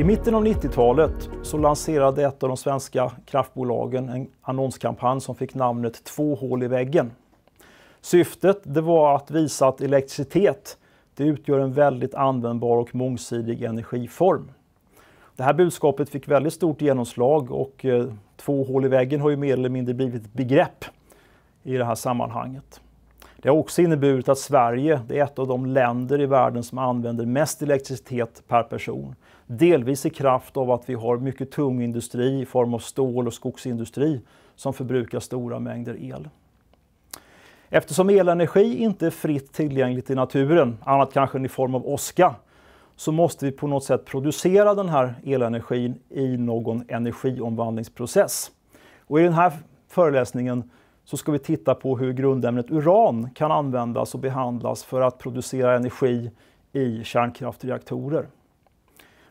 I mitten av 90-talet så lanserade ett av de svenska kraftbolagen en annonskampanj som fick namnet 2 hål i väggen. Syftet det var att visa att elektricitet det utgör en väldigt användbar och mångsidig energiform. Det här budskapet fick väldigt stort genomslag och 2 hål i väggen har ju mer eller mindre blivit ett begrepp i det här sammanhanget. Det har också inneburit att Sverige är ett av de länder i världen som använder mest elektricitet per person. Delvis i kraft av att vi har mycket tung industri i form av stål- och skogsindustri som förbrukar stora mängder el. Eftersom elenergi inte är fritt tillgängligt i naturen, annat kanske i form av åska, så måste vi på något sätt producera den här elenergin i någon energiomvandlingsprocess. Och i den här föreläsningen så ska vi titta på hur grundämnet uran kan användas och behandlas för att producera energi i kärnkraftreaktorer.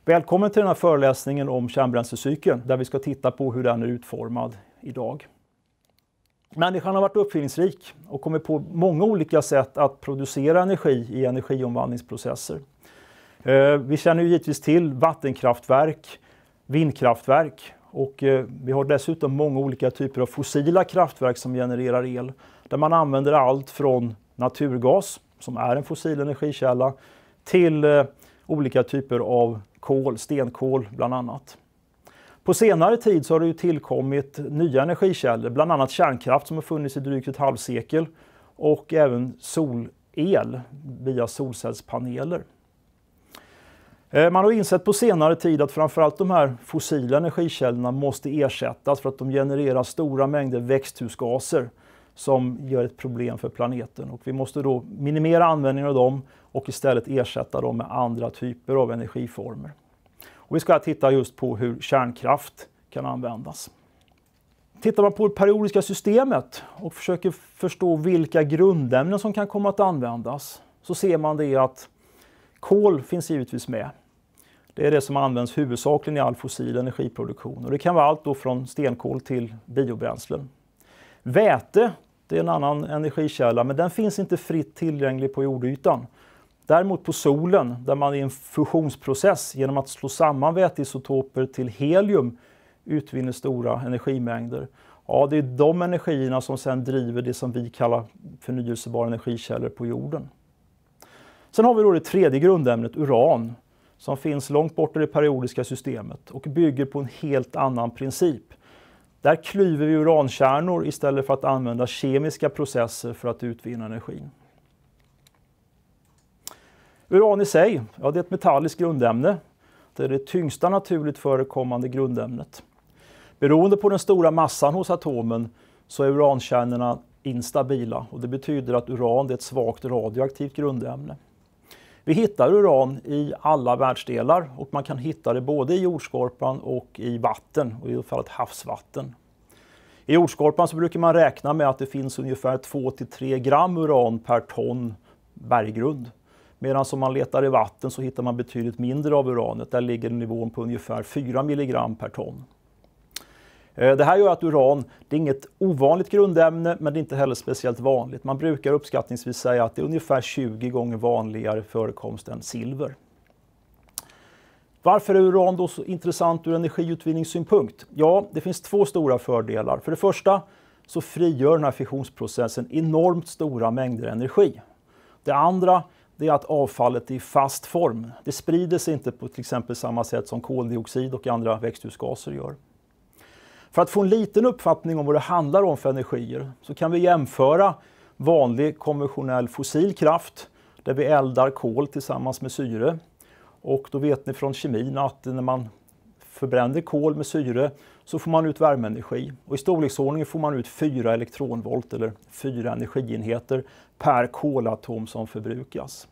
Välkommen till den här föreläsningen om kärnbränslecykeln där vi ska titta på hur den är utformad idag. Människan har varit uppfinningsrik och kommit på många olika sätt att producera energi i energiomvandlingsprocesser. Vi känner ju givetvis till vattenkraftverk, vindkraftverk och vi har dessutom många olika typer av fossila kraftverk som genererar el. Där man använder allt från naturgas, som är en fossil energikälla, till olika typer av kol, stenkol bland annat. På senare tid så har det ju tillkommit nya energikällor, bland annat kärnkraft som har funnits i drygt ett halvsekel och även solel via solcellspaneler. Man har insett på senare tid att framförallt de här fossila energikällorna måste ersättas för att de genererar stora mängder växthusgaser som gör ett problem för planeten. Och vi måste då minimera användningen av dem och istället ersätta dem med andra typer av energiformer. Och vi ska titta just på hur kärnkraft kan användas. Tittar man på det periodiska systemet och försöker förstå vilka grundämnen som kan komma att användas så ser man det att kol finns givetvis med. Det är det som används huvudsakligen i all fossil energiproduktion och det kan vara allt då från stenkol till biobränslen. Väte det är en annan energikälla men den finns inte fritt tillgänglig på jordytan. Däremot på solen där man i en fusionsprocess genom att slå samman väteisotoper till helium utvinner stora energimängder. Ja, det är de energierna som sedan driver det som vi kallar förnyelsebara energikällor på jorden. Sen har vi då det tredje grundämnet, uran, som finns långt bort i det periodiska systemet och bygger på en helt annan princip. Där klyver vi urankärnor istället för att använda kemiska processer för att utvinna energin. Uran i sig, ja, det är ett metalliskt grundämne. Det är det tyngsta naturligt förekommande grundämnet. Beroende på den stora massan hos atomen så är urankärnorna instabila och det betyder att uran är ett svagt radioaktivt grundämne. Vi hittar uran i alla världsdelar och man kan hitta det både i jordskorpan och i vatten, och i det fallet havsvatten. I jordskorpan så brukar man räkna med att det finns ungefär 2-3 gram uran per ton berggrund. Medan om man letar i vatten så hittar man betydligt mindre av uranet. Där ligger nivån på ungefär 4 milligram per ton. Det här gör att uran, det är inget ovanligt grundämne men det är inte heller speciellt vanligt. Man brukar uppskattningsvis säga att det är ungefär 20 gånger vanligare förekomst än silver. Varför är uran då så intressant ur energiutvinningssynpunkt? Ja, det finns 2 stora fördelar. För det första så frigör den här fissionsprocessen enormt stora mängder energi. Det andra det är att avfallet är i fast form. Det sprider sig inte på till exempel samma sätt som koldioxid och andra växthusgaser gör. För att få en liten uppfattning om vad det handlar om för energier så kan vi jämföra vanlig konventionell fossil kraft där vi eldar kol tillsammans med syre. Och då vet ni från kemin att när man förbränner kol med syre så får man ut värmeenergi. Och i storleksordningen får man ut 4 elektronvolt eller 4 energienheter per kolatom som förbrukas.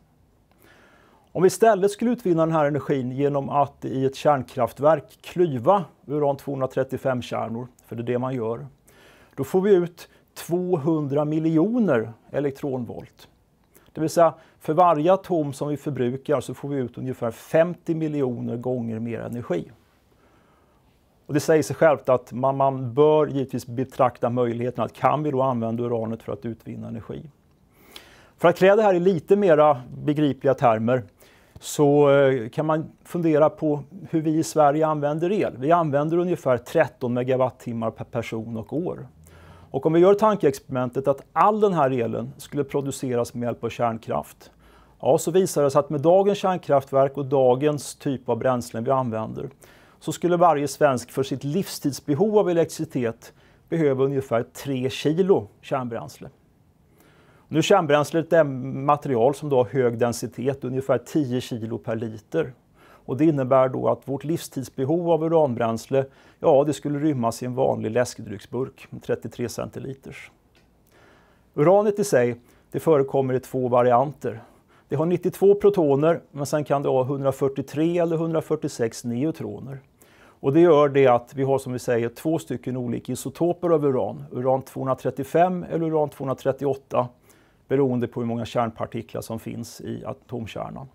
Om vi istället skulle utvinna den här energin genom att i ett kärnkraftverk klyva uran-235-kärnor, för det är det man gör, då får vi ut 200 miljoner elektronvolt. Det vill säga för varje atom som vi förbrukar så får vi ut ungefär 50 miljoner gånger mer energi. Och det säger sig självt att man bör givetvis betrakta möjligheten att kan vi då använda uranet för att utvinna energi. För att klä det här i lite mera begripliga termer så kan man fundera på hur vi i Sverige använder el. Vi använder ungefär 13 megawattimmar per person och år. Och om vi gör tankeexperimentet att all den här elen skulle produceras med hjälp av kärnkraft, ja, så visar det sig att med dagens kärnkraftverk och dagens typ av bränslen vi använder, så skulle varje svensk för sitt livstidsbehov av elektricitet behöva ungefär 3 kilo kärnbränsle. Nu är kärnbränslet ett material som då har hög densitet, ungefär 10 kilo per liter. Och det innebär då att vårt livstidsbehov av uranbränsle, ja, det skulle rymmas i en vanlig läskedrycksburk, 33 centiliters. Uranet i sig, det förekommer i 2 varianter. Det har 92 protoner, men sen kan det ha 143 eller 146 neutroner. Och det gör det att vi har, som vi säger, 2 stycken olika isotoper av uran. Uran 235 eller uran 238, beroende på hur många kärnpartiklar som finns i atomkärnan.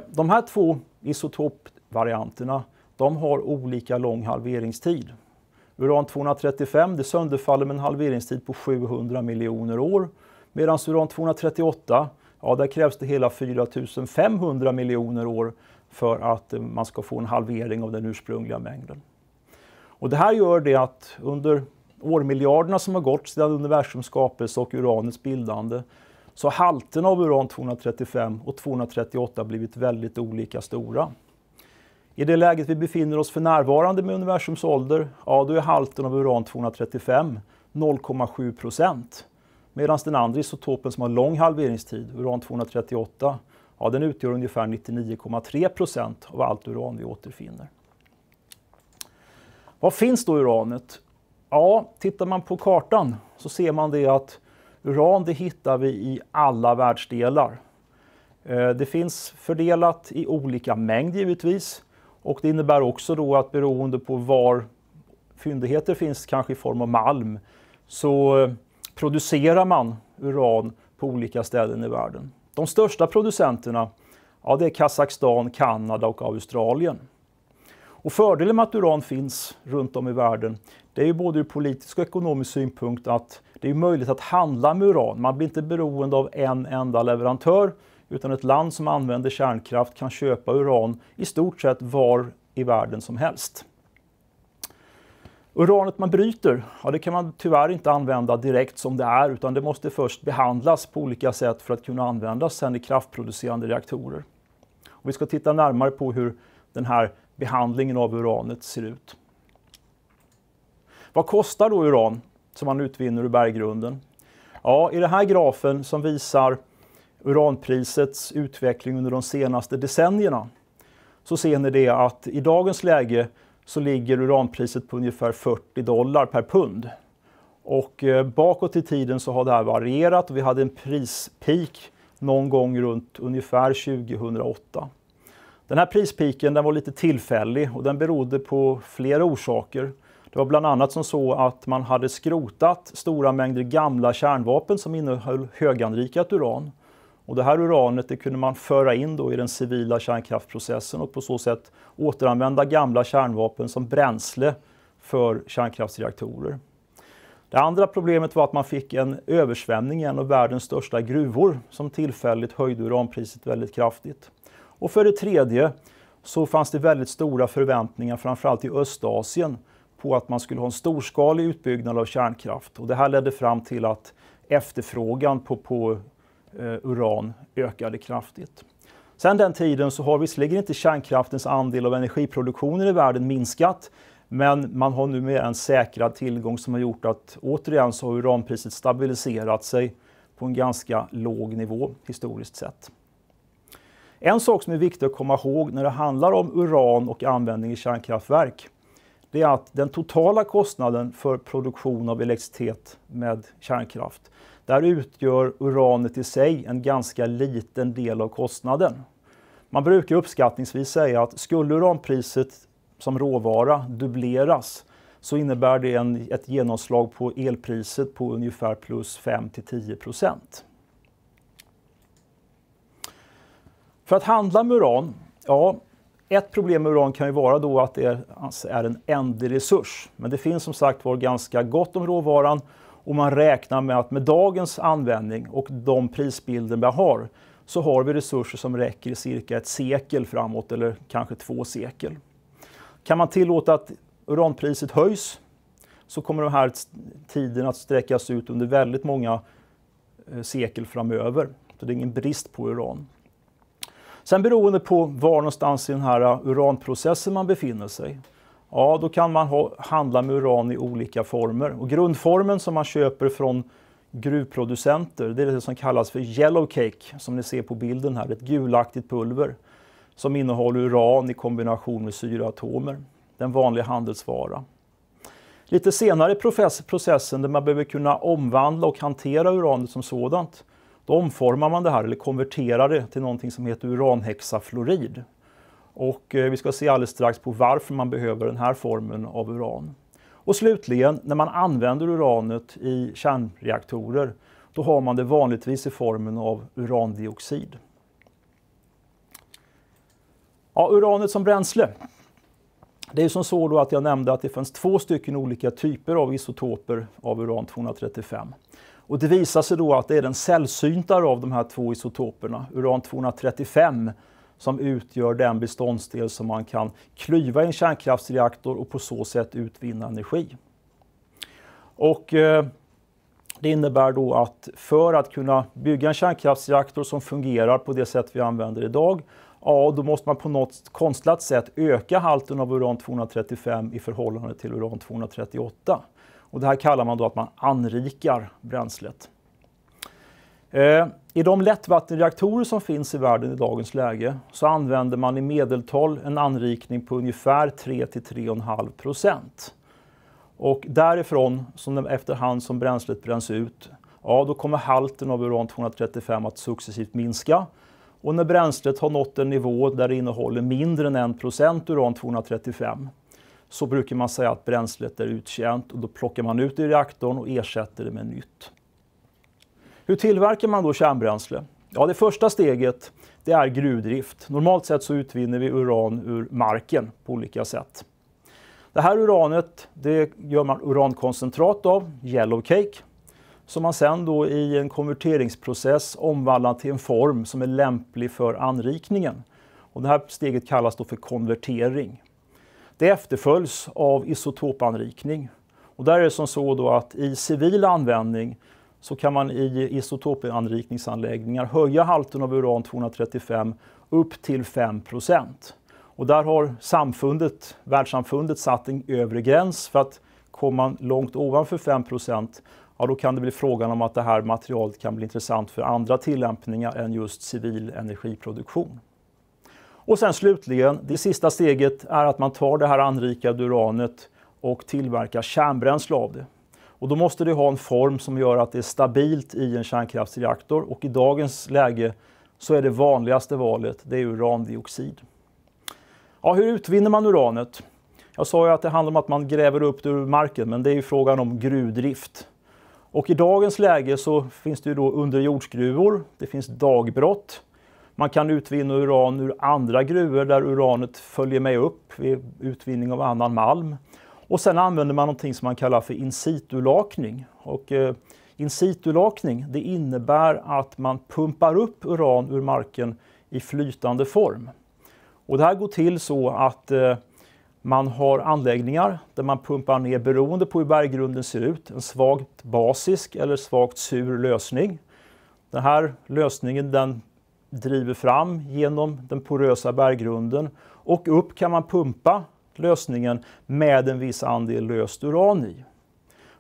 De här 2 isotoppvarianterna, de har olika lång halveringstid. Uran 235, det sönderfaller med en halveringstid på 700 miljoner år, medan uran 238, ja, där krävs det hela 4500 miljoner år för att man ska få en halvering av den ursprungliga mängden. Och det här gör det att under årmiljarderna som har gått sedan universums skapelse och uranets bildande, så halten av uran 235 och 238 blivit väldigt olika stora. I det läget vi befinner oss för närvarande med universums ålder, ja, då är halten av uran 235 0,7%. Medan den andra isotopen som har lång halveringstid, uran 238, ja, den utgör ungefär 99,3% av allt uran vi återfinner. Vad finns då uranet? Ja, tittar man på kartan så ser man det att uran, det hittar vi i alla världsdelar. Det finns fördelat i olika mängd givetvis, och det innebär också då att beroende på var fyndigheter finns, kanske i form av malm, så producerar man uran på olika ställen i världen. De största producenterna, ja, det är Kazakstan, Kanada och Australien. Och fördelen med att uran finns runt om i världen, det är ju både ur politisk och ekonomisk synpunkt att det är möjligt att handla med uran. Man blir inte beroende av en enda leverantör, utan ett land som använder kärnkraft kan köpa uran i stort sett var i världen som helst. Uranet man bryter, ja, det kan man tyvärr inte använda direkt som det är, utan det måste först behandlas på olika sätt för att kunna användas sen i kraftproducerande reaktorer. Och vi ska titta närmare på hur den här behandlingen av uranet ser ut. Vad kostar då uran som man utvinner ur berggrunden? Ja, i den här grafen som visar uranprisets utveckling under de senaste decennierna, så ser ni det att i dagens läge så ligger uranpriset på ungefär $40 per pund. Och bakåt i tiden så har det här varierat och vi hade en prispeak någon gång runt ungefär 2008. Den här prispiken, den var lite tillfällig och den berodde på flera orsaker. Det var bland annat som så att man hade skrotat stora mängder gamla kärnvapen som innehöll höganrikat uran. Och det här uranet, det kunde man föra in då i den civila kärnkraftprocessen och på så sätt återanvända gamla kärnvapen som bränsle för kärnkraftsreaktorer. Det andra problemet var att man fick en översvämning i en av världens största gruvor som tillfälligt höjde uranpriset väldigt kraftigt. Och för det tredje så fanns det väldigt stora förväntningar, framförallt i Östasien, på att man skulle ha en storskalig utbyggnad av kärnkraft. Och det här ledde fram till att efterfrågan på uran ökade kraftigt. Sedan den tiden så har visserligen inte kärnkraftens andel av energiproduktionen i världen minskat, men man har numera en säkrad tillgång som har gjort att återigen så har uranpriset stabiliserat sig på en ganska låg nivå historiskt sett. En sak som är viktig att komma ihåg när det handlar om uran och användning i kärnkraftverk, det är att den totala kostnaden för produktion av elektricitet med kärnkraft, där utgör uranet i sig en ganska liten del av kostnaden. Man brukar uppskattningsvis säga att skulle uranpriset som råvara dubbleras så innebär det ett genomslag på elpriset på ungefär plus 5-10%. För att handla med uran, ja, ett problem med uran kan ju vara då att det är en ändlig resurs. Men det finns som sagt var ganska gott om råvaran och man räknar med att med dagens användning och de prisbilder vi har så har vi resurser som räcker i cirka ett sekel framåt eller kanske 2 sekel. Kan man tillåta att uranpriset höjs så kommer de här tiden att sträckas ut under väldigt många sekel framöver. Så det är ingen brist på uran. Sen beroende på var någonstans i den här uranprocessen man befinner sig, ja då kan man handla med uran i olika former. Och grundformen som man köper från gruvproducenter, det är det som kallas för yellow cake, som ni ser på bilden här, ett gulaktigt pulver som innehåller uran i kombination med syreatomer. Den vanliga handelsvara. Lite senare i processen där man behöver kunna omvandla och hantera uranet som sådant, då omformar man det här eller konverterar det till någonting som heter uranhexafluorid. Och vi ska se alldeles strax på varför man behöver den här formen av uran. Och slutligen, när man använder uranet i kärnreaktorer, då har man det vanligtvis i formen av urandioxid. Ja, uranet som bränsle. Det är som så då att jag nämnde att det finns 2 stycken olika typer av isotoper av uran-235. Och det visar sig då att det är den sällsyntare av de här 2 isotoperna, uran-235, som utgör den beståndsdel som man kan klyva i en kärnkraftsreaktor och på så sätt utvinna energi. Och det innebär då att för att kunna bygga en kärnkraftsreaktor som fungerar på det sätt vi använder idag, ja, då måste man på något konstlat sätt öka halten av uran-235 i förhållande till uran-238. Och det här kallar man då att man anrikar bränslet. I de lättvattenreaktorer som finns i världen i dagens läge så använder man i medeltal en anrikning på ungefär 3-3,5%. Och därifrån, efterhand som bränslet bränns ut, ja, då kommer halten av uran-235 att successivt minska. Och när bränslet har nått en nivå där det innehåller mindre än 1% uran-235, så brukar man säga att bränslet är uttjänt och då plockar man ut det i reaktorn och ersätter det med nytt. Hur tillverkar man då kärnbränsle? Ja, det första steget det är gruvdrift. Normalt sett så utvinner vi uran ur marken på olika sätt. Det här uranet det gör man urankoncentrat av, yellow cake, som man sen då i en konverteringsprocess omvandlar till en form som är lämplig för anrikningen. Och det här steget kallas då för konvertering. Det efterföljs av isotopanrikning. Och där är det som så då att i civil användning så kan man i isotopanrikningsanläggningar höja halten av uran-235 upp till 5%. Och där har världssamfundet satt en övre gräns för att kommer man långt ovanför 5%, ja, då kan det bli frågan om att det här materialet kan bli intressant för andra tillämpningar än just civil energiproduktion. Och sen slutligen, det sista steget är att man tar det här anrikade uranet och tillverkar kärnbränsle av det. Och då måste det ha en form som gör att det är stabilt i en kärnkraftsreaktor, och i dagens läge så är det vanligaste valet, det är urandioxid. Ja, hur utvinner man uranet? Jag sa ju att det handlar om att man gräver upp det ur marken, men det är ju frågan om gruvdrift. Och i dagens läge så finns det ju då underjordsgruvor, det finns dagbrott. Man kan utvinna uran ur andra gruvor där uranet följer med upp vid utvinning av annan malm. Och sen använder man någonting som man kallar för in situ-lakning. Och in situ-lakning det innebär att man pumpar upp uran ur marken i flytande form. Och det här går till så att man har anläggningar där man pumpar ner, beroende på hur berggrunden ser ut, en svagt basisk eller svagt sur lösning. Den här lösningen den driver fram genom den porösa berggrunden, och upp kan man pumpa lösningen med en viss andel löst uran i.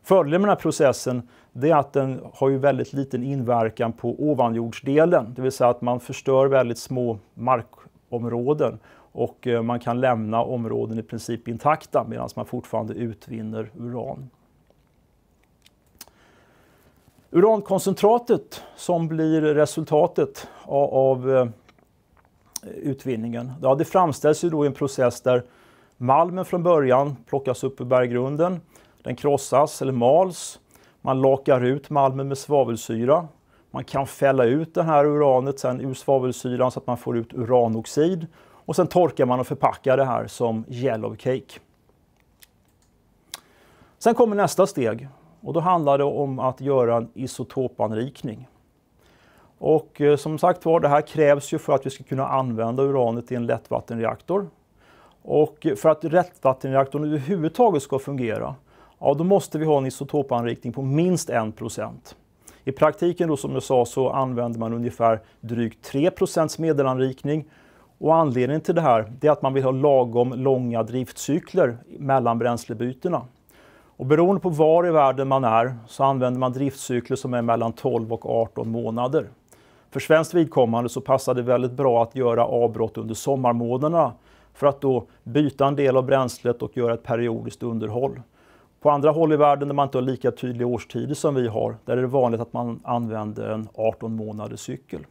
Fördelen med den här processen är att den har ju väldigt liten inverkan på ovanjordsdelen, det vill säga att man förstör väldigt små markområden och man kan lämna områden i princip intakta medan man fortfarande utvinner uran. Urankoncentratet som blir resultatet av utvinningen, ja, det framställs ju då i en process där malmen från början plockas upp ur berggrunden, den krossas eller mals, man lakar ut malmen med svavelsyra, man kan fälla ut det här uranet sen ur svavelsyran så att man får ut uranoxid, och sen torkar man och förpackar det här som yellow cake. Sen kommer nästa steg, och då handlar det om att göra en isotopanrikning. Och som sagt var, det här krävs ju för att vi ska kunna använda uranet i en lättvattenreaktor. Och för att lättvattenreaktorn överhuvudtaget ska fungera, ja, då måste vi ha en isotopanrikning på minst 1%. I praktiken då, som jag sa, så använder man ungefär drygt 3% medelanrikning. Och anledningen till det här är att man vill ha lagom långa driftcykler mellan bränslebytena. Och beroende på var i världen man är så använder man driftcykler som är mellan 12 och 18 månader. För svenskt vidkommande så passar det väldigt bra att göra avbrott under sommarmånaderna för att då byta en del av bränslet och göra ett periodiskt underhåll. På andra håll i världen där man inte har lika tydliga årstider som vi har, där är det vanligt att man använder en 18 månaders cykel.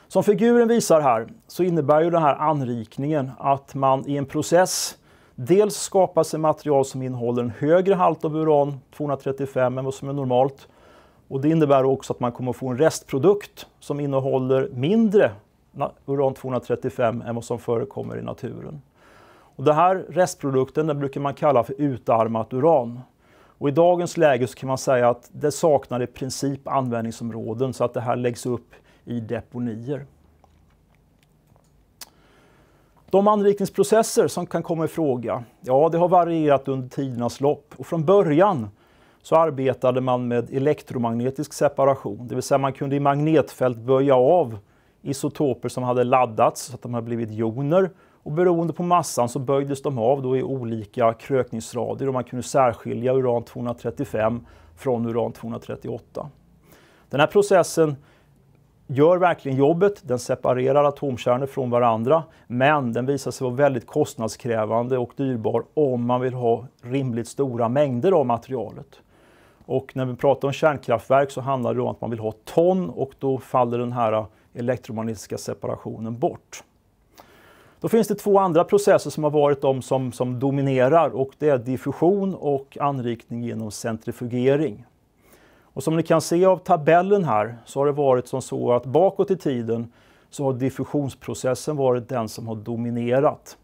Som figuren visar här så innebär ju den här anrikningen att man i en process dels skapar sig material som innehåller en högre halt av uran-235 än vad som är normalt. Och det innebär också att man kommer att få en restprodukt som innehåller mindre uran-235 än vad som förekommer i naturen. Och den här restprodukten den brukar man kalla för utarmat uran. Och i dagens läge så kan man säga att det saknar i princip användningsområden så att det här läggs upp i deponier. De anrikningsprocesser som kan komma i fråga, ja, det har varierat under tidernas lopp. Och från början så arbetade man med elektromagnetisk separation. Det vill säga man kunde i magnetfält böja av isotoper som hade laddats så att de hade blivit joner. Och beroende på massan så böjdes de av då i olika krökningsradier och man kunde särskilja uran-235 från uran-238. Den här processen gör verkligen jobbet, den separerar atomkärnor från varandra, men den visar sig vara väldigt kostnadskrävande och dyrbar om man vill ha rimligt stora mängder av materialet. Och när vi pratar om kärnkraftverk så handlar det om att man vill ha ton och då faller den här elektromagnetiska separationen bort. Då finns det två andra processer som har varit de som dominerar och det är diffusion och anrikning genom centrifugering. Och som ni kan se av tabellen här så har det varit som så att bakåt i tiden så har diffusionsprocessen varit den som har dominerat.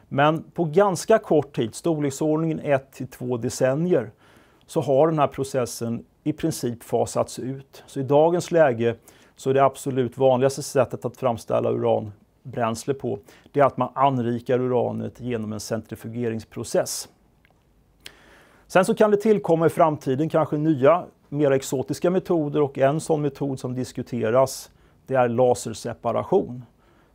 Men på ganska kort tid, storleksordningen 1 till 2 decennier, så har den här processen i princip fasats ut. Så i dagens läge så är det absolut vanligaste sättet att framställa uranbränsle på, det är att man anrikar uranet genom en centrifugeringsprocess. Sen så kan det tillkomma i framtiden kanske nya, mer exotiska metoder och en sån metod som diskuteras det är laserseparation.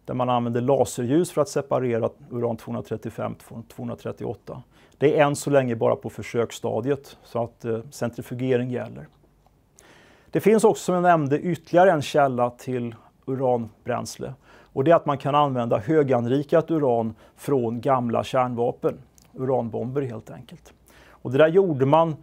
Där man använder laserljus för att separera uran-235 från 238. Det är än så länge bara på försöksstadiet så att centrifugering gäller. Det finns också som jag nämnde ytterligare en källa till uranbränsle. Och det är att man kan använda höganrikat uran från gamla kärnvapen. Uranbomber helt enkelt. Och det där gjorde man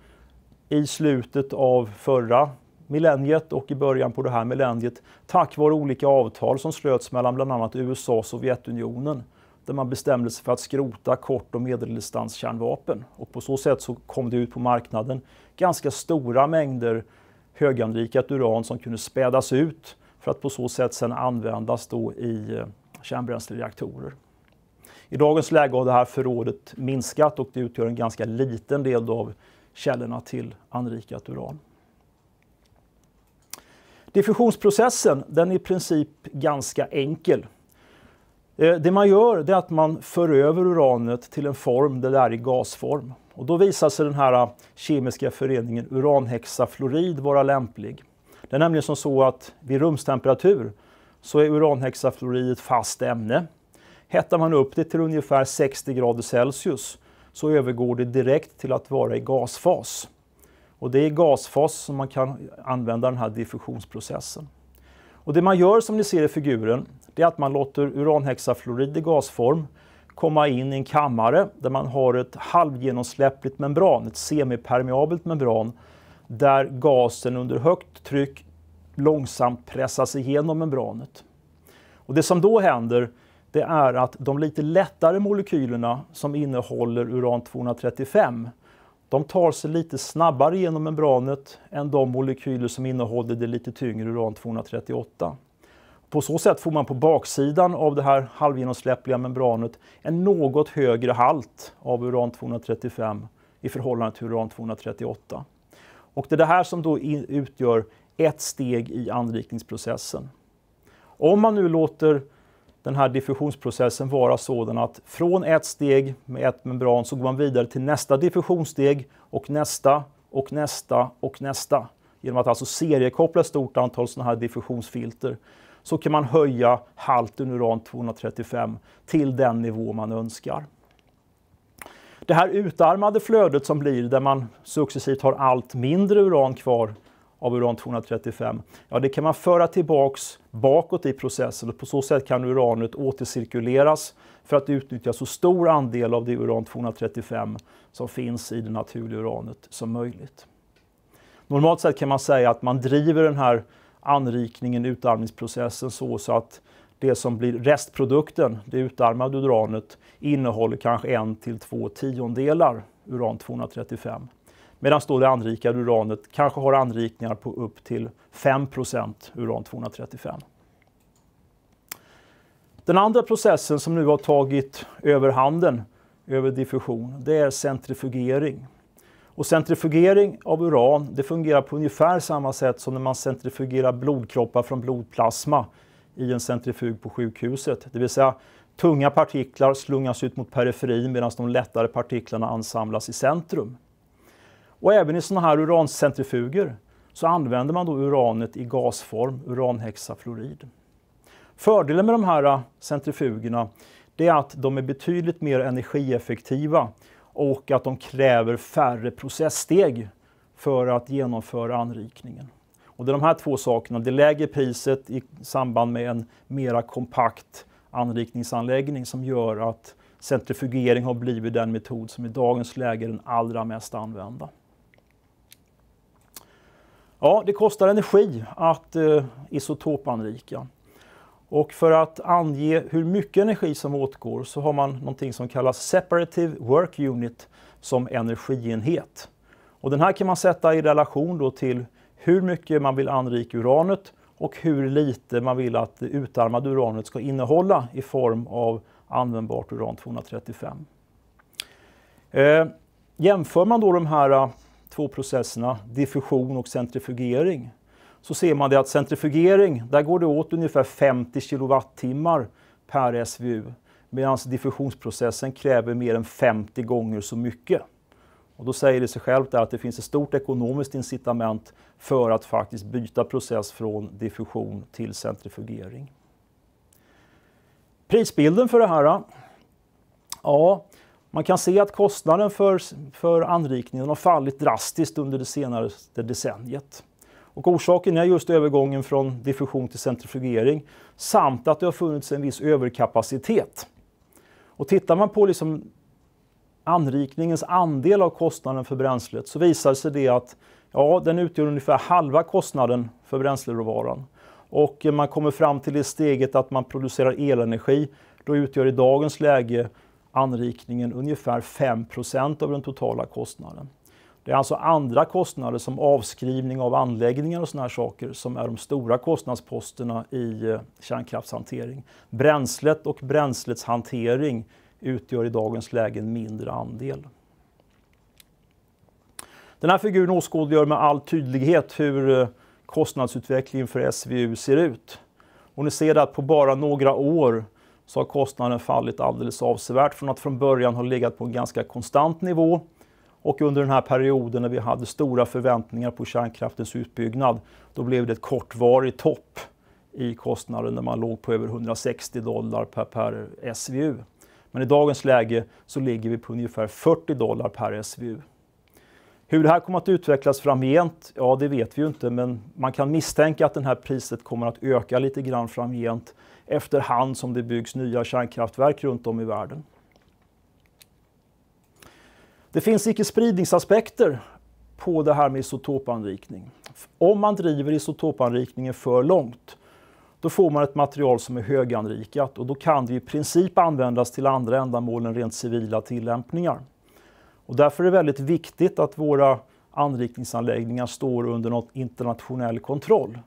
i slutet av förra millenniet och i början på det här millenniet tack vare olika avtal som slöts mellan bland annat USA och Sovjetunionen där man bestämde sig för att skrota kort- och medeldistanskärnvapen. Och på så sätt så kom det ut på marknaden ganska stora mängder höganrikat uran som kunde spädas ut för att på så sätt sedan användas då i kärnbränslereaktorer. I dagens läge har det här förrådet minskat och det utgör en ganska liten del av källorna till anrikat uran. Diffusionsprocessen den är i princip ganska enkel. Det man gör är att man för över uranet till en form där det är i gasform. Och då visar sig den här kemiska föreningen uranhexafluorid vara lämplig. Det är nämligen som så att vid rumstemperatur så är uranhexafluorid ett fast ämne. Hettar man upp det till ungefär 60 grader Celsius så övergår det direkt till att vara i gasfas. Och det är i gasfas som man kan använda den här diffusionsprocessen. Och det man gör som ni ser i figuren det är att man låter uranhexafluorid i gasform komma in i en kammare där man har ett halvgenomsläppligt membran, ett semipermeabelt membran där gasen under högt tryck långsamt pressas igenom membranet. Och det som då händer det är att de lite lättare molekylerna som innehåller uran-235 de tar sig lite snabbare genom membranet än de molekyler som innehåller det lite tyngre uran-238. På så sätt får man på baksidan av det här halvgenomsläppliga membranet en något högre halt av uran-235 i förhållande till uran-238. Och det är det här som då utgör ett steg i anrikningsprocessen. Om man nu låter den här diffusionsprocessen vara sådan att från ett steg med ett membran så går man vidare till nästa diffusionssteg och nästa och nästa och nästa. Genom att alltså seriekoppla ett stort antal sådana här diffusionsfilter så kan man höja halten uran-235 till den nivå man önskar. Det här utarmade flödet som blir där man successivt har allt mindre uran kvar av uran-235, ja, det kan man föra tillbaks bakåt i processen och på så sätt kan uranet återcirkuleras för att utnyttja så stor andel av det uran-235 som finns i det naturliga uranet som möjligt. Normalt sett kan man säga att man driver den här anrikningen, utarmningsprocessen så att det som blir restprodukten, det utarmade uranet, innehåller kanske 1-2 tiondelar uran-235. Medan då det anrikade uranet kanske har anrikningar på upp till 5% uran-235. Den andra processen som nu har tagit överhanden över diffusion, det är centrifugering. Och centrifugering av uran, det fungerar på ungefär samma sätt som när man centrifugerar blodkroppar från blodplasma i en centrifug på sjukhuset. Det vill säga tunga partiklar slungas ut mot periferin medan de lättare partiklarna ansamlas i centrum. Och även i sådana här urancentrifuger så använder man då uranet i gasform, uranhexafluorid. Fördelen med de här centrifugerna det är att de är betydligt mer energieffektiva och att de kräver färre processsteg för att genomföra anrikningen. Och det är de här två sakerna, det lägre priset i samband med en mera kompakt anrikningsanläggning som gör att centrifugering har blivit den metod som i dagens läge är den allra mest använda. Ja, det kostar energi att isotopanrika. Och för att ange hur mycket energi som åtgår så har man någonting som kallas Separative Work Unit som energienhet. Och den här kan man sätta i relation då till hur mycket man vill anrika uranet och hur lite man vill att det utarmade uranet ska innehålla i form av användbart uran-235. Jämför man då de här två processerna, diffusion och centrifugering, så ser man det att centrifugering, där går det åt ungefär 50 kilowattimmar per SVU, medan diffusionsprocessen kräver mer än 50 gånger så mycket. Och då säger det sig självt att det finns ett stort ekonomiskt incitament för att faktiskt byta process från diffusion till centrifugering. Prisbilden för det här, ja, man kan se att kostnaden för anrikningen har fallit drastiskt under det senaste decenniet. Och orsaken är just övergången från diffusion till centrifugering samt att det har funnits en viss överkapacitet. Och tittar man på anrikningens andel av kostnaden för bränslet så visar sig det att ja, den utgör ungefär halva kostnaden för bränsleråvaran. Och man kommer fram till det steget att man producerar elenergi, då utgör i dagens läge anrikningen ungefär 5% av den totala kostnaden. Det är alltså andra kostnader som avskrivning av anläggningar och såna här saker som är de stora kostnadsposterna i kärnkraftshantering. Bränslet och bränslets hantering utgör i dagens läge en mindre andel. Den här figuren åskådliggör med all tydlighet hur kostnadsutvecklingen för SVU ser ut. Och ni ser att på bara några år så har kostnaden fallit alldeles avsevärt från att från början ha legat på en ganska konstant nivå. Och under den här perioden när vi hade stora förväntningar på kärnkraftens utbyggnad, då blev det ett kortvarig topp i kostnaden när man låg på över $160 per SVU. Men i dagens läge så ligger vi på ungefär $40 per SVU. Hur det här kommer att utvecklas framgent, ja det vet vi ju inte, men man kan misstänka att det här priset kommer att öka lite grann framgent efterhand som det byggs nya kärnkraftverk runt om i världen. Det finns icke-spridningsaspekter på det här med isotopanrikning. Om man driver isotopanrikningen för långt, då får man ett material som är höganrikat och då kan det i princip användas till andra ändamål än rent civila tillämpningar. Och därför är det väldigt viktigt att våra anrikningsanläggningar står under något internationell kontroll.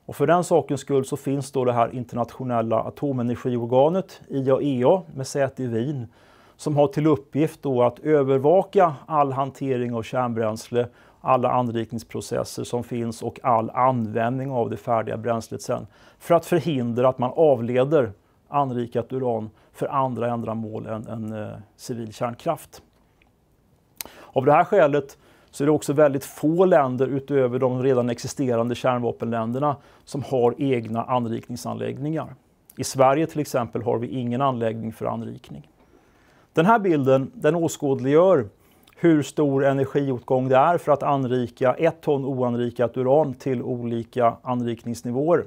Och för den sakens skull så finns då det här internationella atomenergiorganet IAEA med säte i Wien som har till uppgift då att övervaka all hantering av kärnbränsle, alla anrikningsprocesser som finns och all användning av det färdiga bränslet sen. För att förhindra att man avleder anrikat uran för andra ändamål än civil kärnkraft. Av det här skälet så är det också väldigt få länder utöver de redan existerande kärnvapenländerna som har egna anrikningsanläggningar. I Sverige till exempel har vi ingen anläggning för anrikning. Den här bilden den åskådliggör hur stor energiåtgång det är för att anrika 1 ton oanrikat uran till olika anrikningsnivåer.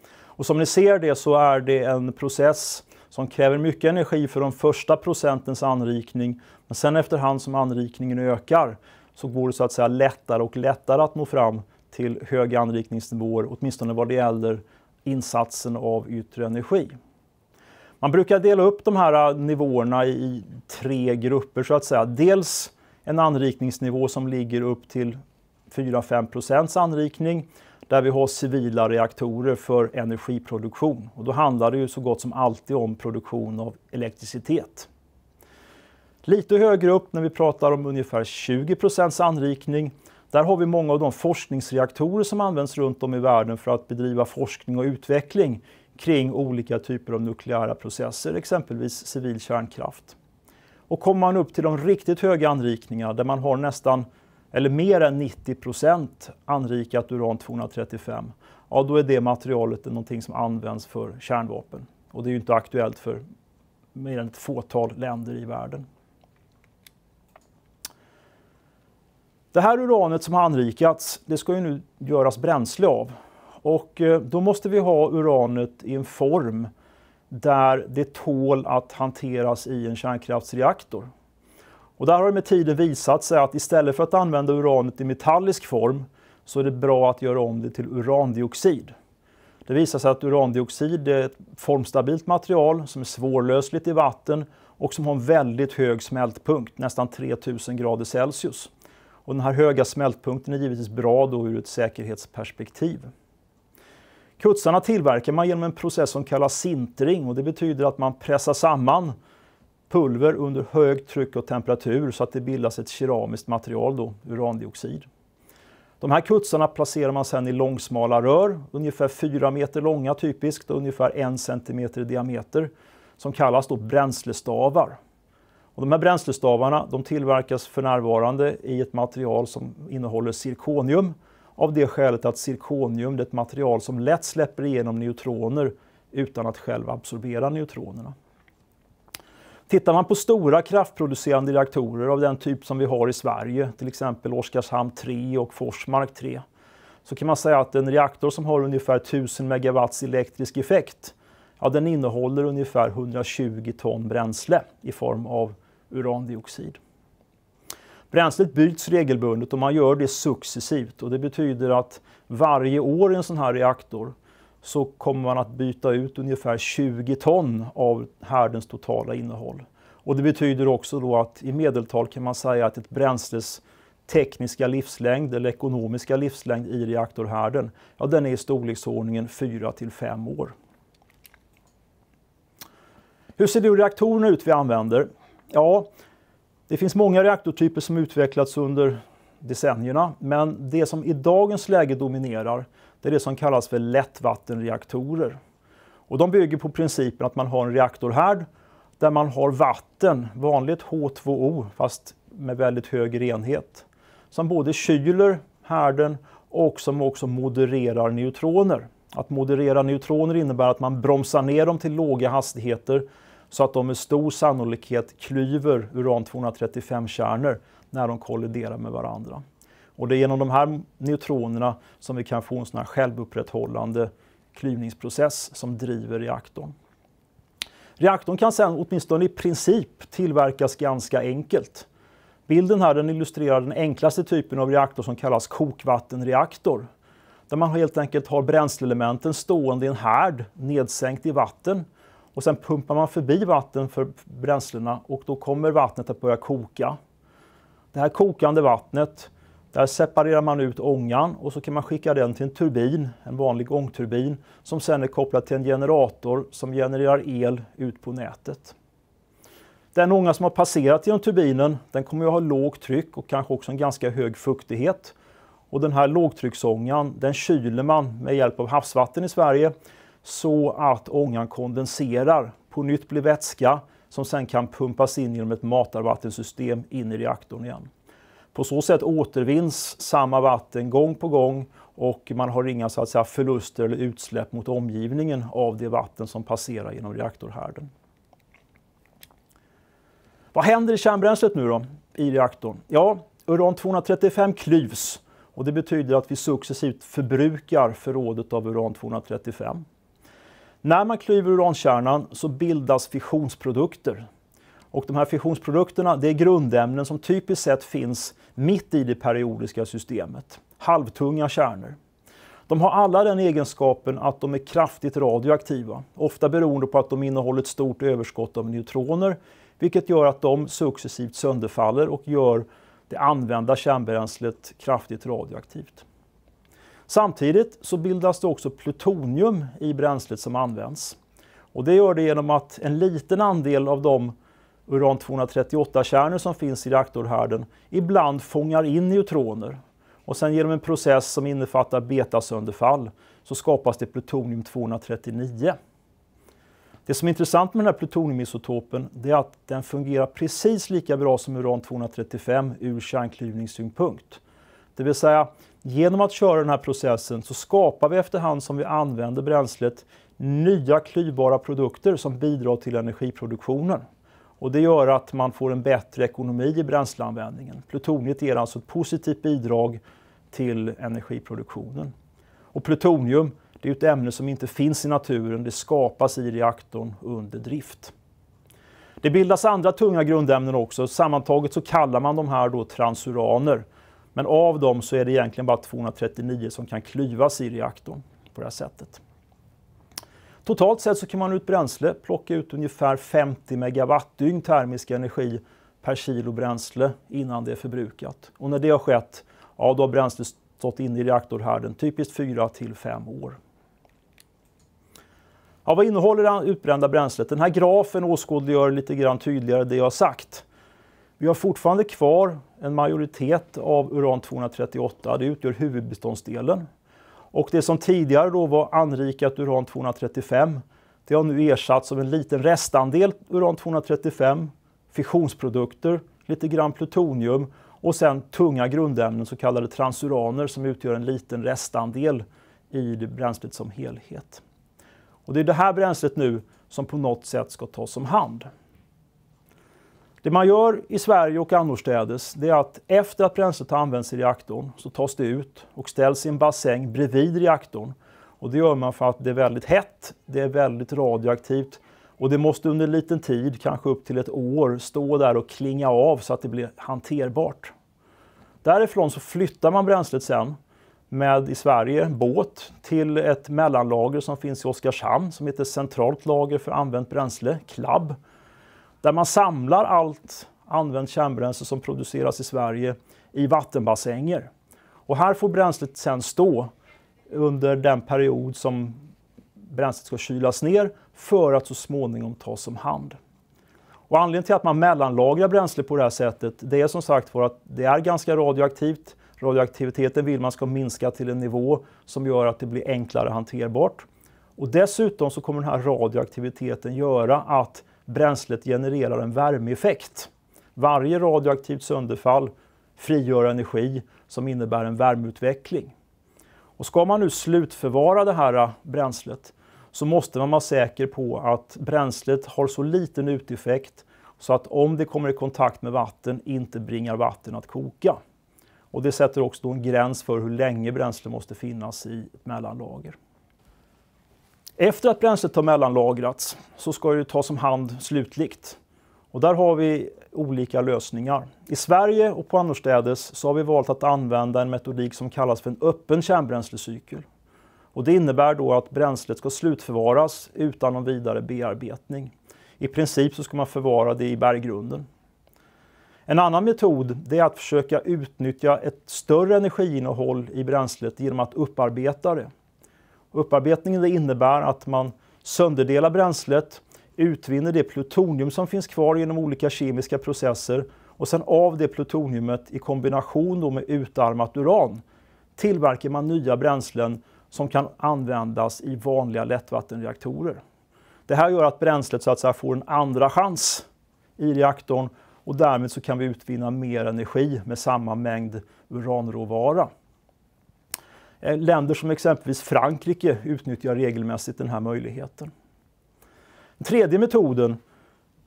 Och som ni ser det så är det en process som kräver mycket energi för de första procentens anrikning. Men sen efterhand som anrikningen ökar så går det så att säga lättare och lättare att nå fram till höga anrikningsnivåer, åtminstone vad det gäller insatsen av yttre energi. Man brukar dela upp de här nivåerna i 3 grupper så att säga. Dels en anrikningsnivå som ligger upp till 4-5% anrikning där vi har civila reaktorer för energiproduktion. Och då handlar det ju så gott som alltid om produktion av elektricitet. Lite högre upp när vi pratar om ungefär 20% anrikning. Där har vi många av de forskningsreaktorer som används runt om i världen för att bedriva forskning och utveckling kring olika typer av nukleära processer, exempelvis civil kärnkraft. Och kommer man upp till de riktigt höga anrikningar där man har nästan eller mer än 90% anrikat uran-235, ja då är det materialet någonting som används för kärnvapen. Och det är ju inte aktuellt för mer än ett fåtal länder i världen. Det här uranet som har anrikats, det ska ju nu göras bränsle av. Och då måste vi ha uranet i en form där det tål att hanteras i en kärnkraftsreaktor. Och där har det med tiden visat sig att istället för att använda uranet i metallisk form så är det bra att göra om det till urandioxid. Det visar sig att urandioxid är ett formstabilt material som är svårlösligt i vatten och som har en väldigt hög smältpunkt, nästan 3000 grader Celsius. Och den här höga smältpunkten är givetvis bra då ur ett säkerhetsperspektiv. Kutsarna tillverkar man genom en process som kallas sintring och det betyder att man pressar samman pulver under högt tryck och temperatur så att det bildas ett keramiskt material, då, urandioxid. De här kutsarna placerar man sedan i långsmala rör, ungefär 4 meter långa typiskt och ungefär 1 centimeter i diameter, som kallas då bränslestavar. Och de här bränslestavarna de tillverkas för närvarande i ett material som innehåller zirkonium, av det skälet att zirkonium är ett material som lätt släpper igenom neutroner utan att själv absorbera neutronerna. Tittar man på stora kraftproducerande reaktorer av den typ som vi har i Sverige, till exempel Oskarshamn 3 och Forsmark 3, så kan man säga att en reaktor som har ungefär 1000 megawatts elektrisk effekt, ja, den innehåller ungefär 120 ton bränsle i form av urandioxid. Bränslet byts regelbundet och man gör det successivt och det betyder att varje år i en sån här reaktor så kommer man att byta ut ungefär 20 ton av härdens totala innehåll. Och det betyder också då att i medeltal kan man säga att ett bränsles tekniska livslängd eller ekonomiska livslängd i reaktorhärden, ja, den är i storleksordningen 4 till 5 år. Hur ser det reaktorerna ut vi använder? Ja, det finns många reaktortyper som utvecklats under decennierna, men det som i dagens läge dominerar det är det som kallas för lättvattenreaktorer. Och de bygger på principen att man har en reaktorhärd där man har vatten, vanligt H2O, fast med väldigt hög renhet, som både kyler härden och som också modererar neutroner. Att moderera neutroner innebär att man bromsar ner dem till låga hastigheter så att de med stor sannolikhet klyver uran-235-kärnor när de kolliderar med varandra. Och det är genom de här neutronerna som vi kan få en sån här självupprätthållande klyvningsprocess som driver reaktorn. Reaktorn kan sedan åtminstone i princip tillverkas ganska enkelt. Bilden här den illustrerar den enklaste typen av reaktor som kallas kokvattenreaktor. Där man helt enkelt har bränsleelementen stående i en härd nedsänkt i vatten. Och sen pumpar man förbi vatten för bränslena och då kommer vattnet att börja koka. Det här kokande vattnet, där separerar man ut ångan och så kan man skicka den till en turbin, en vanlig ångturbin, som sen är kopplad till en generator som genererar el ut på nätet. Den ånga som har passerat genom turbinen, den kommer att ha lågt tryck och kanske också en ganska hög fuktighet. Och den här lågtrycksångan, den kyler man med hjälp av havsvatten i Sverige så att ångan kondenserar, på nytt blir vätska som sen kan pumpas in genom ett matarvattensystem in i reaktorn igen. På så sätt återvinns samma vatten gång på gång och man har inga så att säga, förluster eller utsläpp mot omgivningen av det vatten som passerar genom reaktorhärden. Vad händer i kärnbränslet nu då i reaktorn? Ja, uran-235 klyvs och det betyder att vi successivt förbrukar förrådet av uran-235. När man klyver urankärnan så bildas fissionsprodukter. Och de här fissionsprodukterna, det är grundämnen som typiskt sett finns mitt i det periodiska systemet. Halvtunga kärnor. De har alla den egenskapen att de är kraftigt radioaktiva. Ofta beroende på att de innehåller ett stort överskott av neutroner. Vilket gör att de successivt sönderfaller och gör det använda kärnbränslet kraftigt radioaktivt. Samtidigt så bildas det också plutonium i bränslet som används. Och det gör det genom att en liten andel av de uran-238-kärnor som finns i reaktorhärden ibland fångar in neutroner. Och sen genom en process som innefattar betasönderfall så skapas det plutonium-239. Det som är intressant med den här plutoniumisotopen är att den fungerar precis lika bra som uran-235 ur kärnklyvningssynpunkt. Det vill säga, genom att köra den här processen så skapar vi efterhand som vi använder bränslet nya klyvbara produkter som bidrar till energiproduktionen. Och det gör att man får en bättre ekonomi i bränsleanvändningen. Plutoniet ger alltså ett positivt bidrag till energiproduktionen. Och plutonium, det är ett ämne som inte finns i naturen, det skapas i reaktorn under drift. Det bildas andra tunga grundämnen också, sammantaget så kallar man de här då transuraner. Men av dem så är det egentligen bara 239 som kan klyvas i reaktorn på det här sättet. Totalt sett så kan man ut bränsle, plocka ut ungefär 50 megawattdygn termisk energi per kilo bränsle innan det är förbrukat. Och när det har skett, ja då har bränslet stått inne i reaktorhärden typiskt 4 till 5 år. Ja, vad innehåller det utbrända bränslet? Den här grafen åskådliggör lite grann tydligare det jag har sagt. Vi har fortfarande kvar en majoritet av uran-238, det utgör huvudbeståndsdelen. Och det som tidigare då var anrikat uran-235, det har nu ersatts av en liten restandel uran-235, fissionsprodukter, lite grann plutonium och sen tunga grundämnen, så kallade transuraner, som utgör en liten restandel i det bränslet som helhet. Och det är det här bränslet nu som på något sätt ska tas om hand. Det man gör i Sverige och annorstädes, det är att efter att bränslet har använts i reaktorn så tas det ut och ställs i en bassäng bredvid reaktorn. Och det gör man för att det är väldigt hett, det är väldigt radioaktivt och det måste under en liten tid, kanske upp till ett år, stå där och klinga av så att det blir hanterbart. Därifrån så flyttar man bränslet sen med i Sverige en båt till ett mellanlager som finns i Oskarshamn som heter Centralt lager för använt bränsle, CLAB. Där man samlar allt använt kärnbränsle som produceras i Sverige i vattenbassänger. Och här får bränslet sedan stå under den period som bränslet ska kylas ner för att så småningom tas om hand. Och anledningen till att man mellanlagrar bränsle på det här sättet, det är som sagt för att det är ganska radioaktivt. Radioaktiviteten vill man ska minska till en nivå som gör att det blir enklare hanterbart. Och dessutom så kommer den här radioaktiviteten göra att bränslet genererar en värmeeffekt. Varje radioaktivt sönderfall frigör energi som innebär en värmeutveckling. Och ska man nu slutförvara det här bränslet så måste man vara säker på att bränslet har så liten uteffekt så att om det kommer i kontakt med vatten inte bringar vatten att koka. Och det sätter också då en gräns för hur länge bränsle måste finnas i ett mellanlager. Efter att bränslet har mellanlagrats så ska det tas om hand slutligt. Och där har vi olika lösningar. I Sverige och på annorstädes så har vi valt att använda en metodik som kallas för en öppen kärnbränslecykel. Och det innebär då att bränslet ska slutförvaras utan någon vidare bearbetning. I princip så ska man förvara det i berggrunden. En annan metod är att försöka utnyttja ett större energiinnehåll i bränslet genom att upparbeta det. Upparbetningen innebär att man sönderdelar bränslet, utvinner det plutonium som finns kvar genom olika kemiska processer och sen av det plutoniumet i kombination då med utarmat uran tillverkar man nya bränslen som kan användas i vanliga lättvattenreaktorer. Det här gör att bränslet så att säga får en andra chans i reaktorn och därmed så kan vi utvinna mer energi med samma mängd uranråvara. Länder som exempelvis Frankrike utnyttjar regelmässigt den här möjligheten. Den tredje metoden,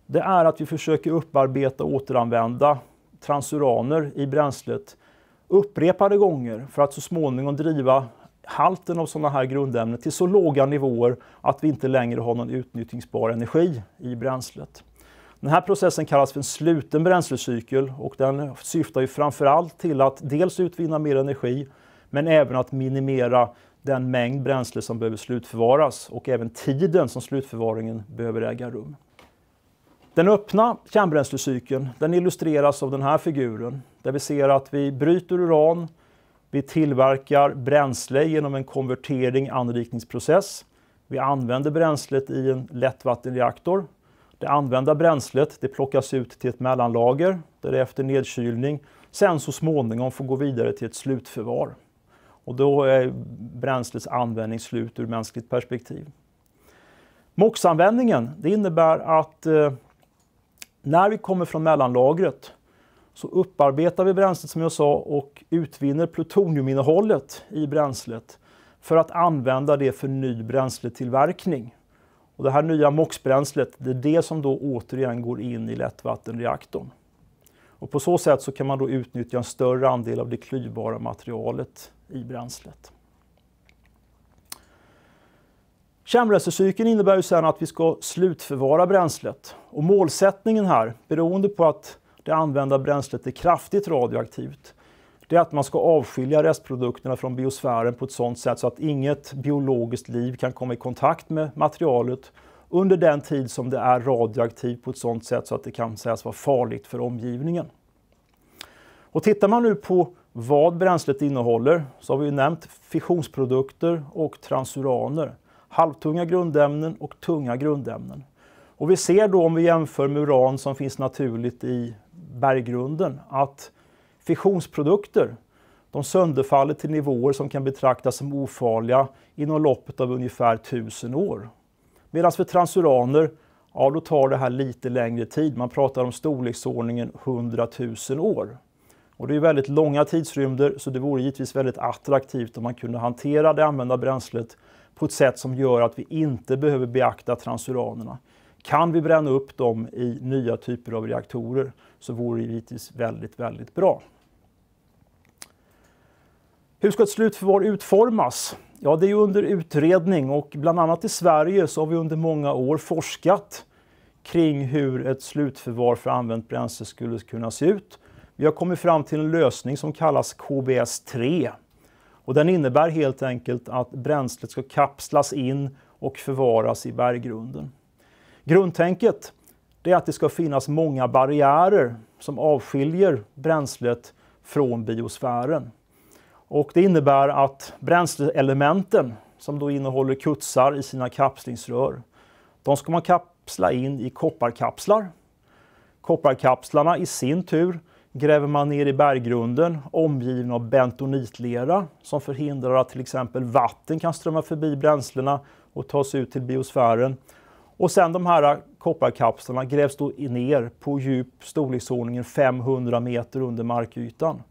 det är att vi försöker upparbeta och återanvända transuraner i bränslet upprepade gånger för att så småningom driva halten av sådana här grundämnen till så låga nivåer att vi inte längre har någon utnyttjningsbar energi i bränslet. Den här processen kallas för en sluten bränslecykel och den syftar ju framförallt till att dels utvinna mer energi men även att minimera den mängd bränsle som behöver slutförvaras och även tiden som slutförvaringen behöver äga rum. Den öppna kärnbränslecykeln den illustreras av den här figuren där vi ser att vi bryter uran, vi tillverkar bränsle genom en konvertering-anrikningsprocess. Vi använder bränslet i en lättvattenreaktor. Det använda bränslet det plockas ut till ett mellanlager där det efter nedkylning sen så småningom får gå vidare till ett slutförvar. Och då är bränslets användning slut ur mänskligt perspektiv. MOX-användningen det innebär att när vi kommer från mellanlagret så upparbetar vi bränslet som jag sa och utvinner plutoniuminnehållet i bränslet för att använda det för ny bränsletillverkning. Och det här nya MOX-bränslet det är det som då återigen går in i lättvattenreaktorn. Och på så sätt så kan man då utnyttja en större andel av det klyvbara materialet i bränslet. Kärnbränslecykeln innebär ju sedan att vi ska slutförvara bränslet. Och målsättningen här, beroende på att det använda bränslet är kraftigt radioaktivt, det är att man ska avskilja restprodukterna från biosfären på ett sådant sätt så att inget biologiskt liv kan komma i kontakt med materialet under den tid som det är radioaktivt på ett sådant sätt så att det kan sägas vara farligt för omgivningen. Och tittar man nu på vad bränslet innehåller så har vi ju nämnt fissionsprodukter och transuraner, halvtunga grundämnen och tunga grundämnen. Och vi ser då om vi jämför med uran som finns naturligt i berggrunden att fissionsprodukter de sönderfaller till nivåer som kan betraktas som ofarliga inom loppet av ungefär 1000 år. Medan för transuraner, ja då tar det här lite längre tid. Man pratar om storleksordningen 100 000 år. Och det är väldigt långa tidsrymder så det vore givetvis väldigt attraktivt om man kunde hantera det använda bränslet på ett sätt som gör att vi inte behöver beakta transuranerna. Kan vi bränna upp dem i nya typer av reaktorer så vore det givetvis väldigt, väldigt bra. Hur ska ett slutförvar utformas? Ja, det är ju under utredning och bland annat i Sverige så har vi under många år forskat kring hur ett slutförvar för använt bränsle skulle kunna se ut. Vi har kommit fram till en lösning som kallas KBS3 och den innebär helt enkelt att bränslet ska kapslas in och förvaras i berggrunden. Grundtänket är att det ska finnas många barriärer som avskiljer bränslet från biosfären. Och det innebär att bränsleelementen som då innehåller kutsar i sina kapslingsrör, de ska man kapsla in i kopparkapslar. Kopparkapslarna i sin tur gräver man ner i berggrunden omgiven av bentonitlera som förhindrar att till exempel vatten kan strömma förbi bränslena och ta sig ut till biosfären. Och sen de här kopparkapslarna grävs då ner på djup storleksordningen 500 meter under markytan.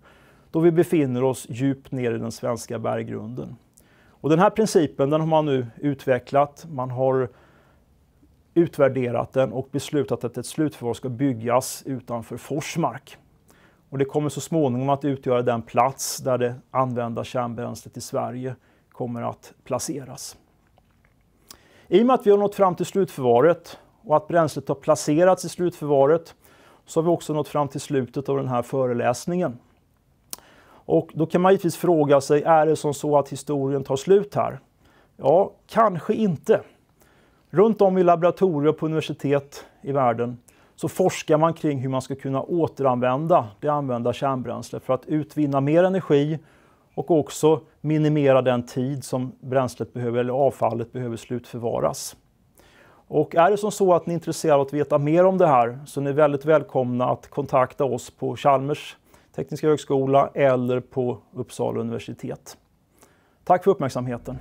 Då vi befinner oss djupt ner i den svenska berggrunden. Och den här principen den har man nu utvecklat, man har utvärderat den och beslutat att ett slutförvar ska byggas utanför Forsmark. Och det kommer så småningom att utgöra den plats där det använda kärnbränslet i Sverige kommer att placeras. I och med att vi har nått fram till slutförvaret och att bränslet har placerats i slutförvaret så har vi också nått fram till slutet av den här föreläsningen. Och då kan man givetvis fråga sig, är det som så att historien tar slut här? Ja, kanske inte. Runt om i laboratorier på universitet i världen så forskar man kring hur man ska kunna återanvända det använda kärnbränslet för att utvinna mer energi och också minimera den tid som bränslet behöver eller avfallet behöver slutförvaras. Och är det som så att ni är intresserade av att veta mer om det här så är ni väldigt välkomna att kontakta oss på Chalmers Tekniska högskola eller på Uppsala universitet. Tack för uppmärksamheten.